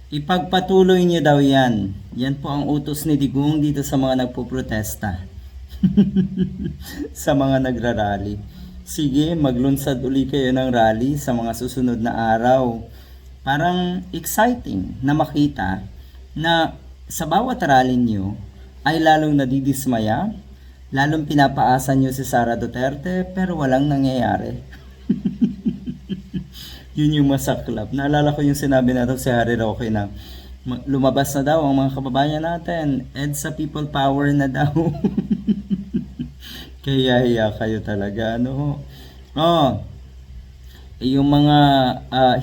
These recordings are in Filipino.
Ipagpatuloy niyo daw yan. Yan po ang utos ni Digong dito sa mga nagpoprotesta. Sa mga nagrarally. Sige, maglunsad uli kayo ng rally sa mga susunod na araw. Parang exciting na makita na sa bawat rally nyo ay lalong nadidismaya, lalong pinapaasa nyo si Sara Duterte pero walang nangyayari. Yun yung masaklap. Naalala ko yung sinabi na si Harry Roque na lumabas na daw ang mga kababayan natin. EDSA people power na daw. Kaya hiya kayo talaga. Ano? Oh, yung mga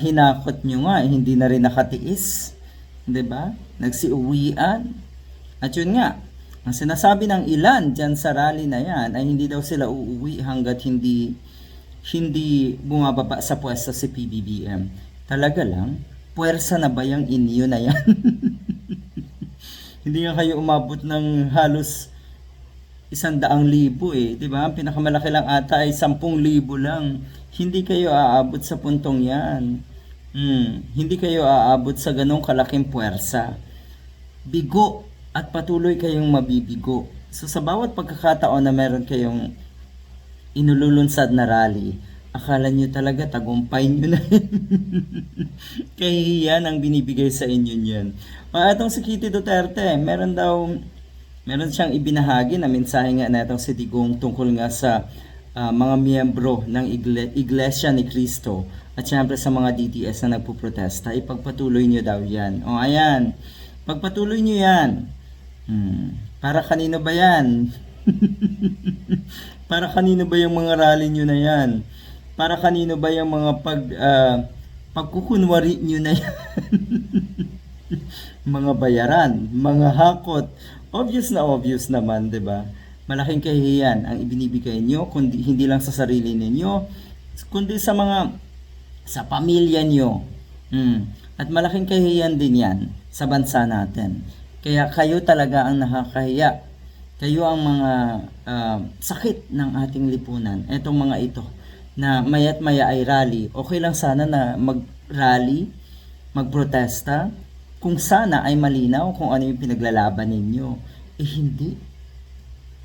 hinakot nyo nga, hindi na rin nakatiis. 'Di ba? Nagsiuwian. At yun nga, ang sinasabi ng ilan dyan sa rally na yan ay hindi daw sila uuwi hanggat hindi bumababa sa pwesto si PBBM. Talaga lang, puwersa na ba yung inyo na yan? Hindi nga kayo umabot ng halos 100,000 eh. Diba? Ang pinakamalaki lang ata ay 10,000 lang. Hindi kayo aabot sa puntong yan. Hindi kayo aabot sa ganong kalaking puwersa. Bigo at patuloy kayong mabibigo. So sa bawat pagkakataon na meron kayong inululunsad na rally, akala nyo talaga tagumpay nyo na. Kahihiyan ang binibigay sa inyo yan. Itong si Kitty Duterte, meron siyang ibinahagi na mensahe nga na itong si Digong tungkol nga sa mga miyembro ng Iglesia ni Cristo at syempre sa mga DTS na nagpuprotesta. Ipagpatuloy nyo daw yan. O ayan, pagpatuloy nyo yan. Para kanino ba yan? Para kanino ba yung mga rally nyo na yan? Para kanino ba yung mga pagkukunwari nyo na yan? Mga bayaran, mga hakot. Obvious naman, 'di ba? Malaking kahihiyan ang ibinibigay nyo, kundi hindi lang sa sarili ninyo, kundi sa pamilya nyo. At malaking kahihiyan din yan sa bansa natin. Kaya kayo talaga ang nakakahiya. Kayo ang mga sakit ng ating lipunan. Etong mga ito na maya't maya ay rally. Okay lang sana na mag-rally, magprotesta, kung sana ay malinaw kung ano yung pinaglalaban ninyo. Hindi.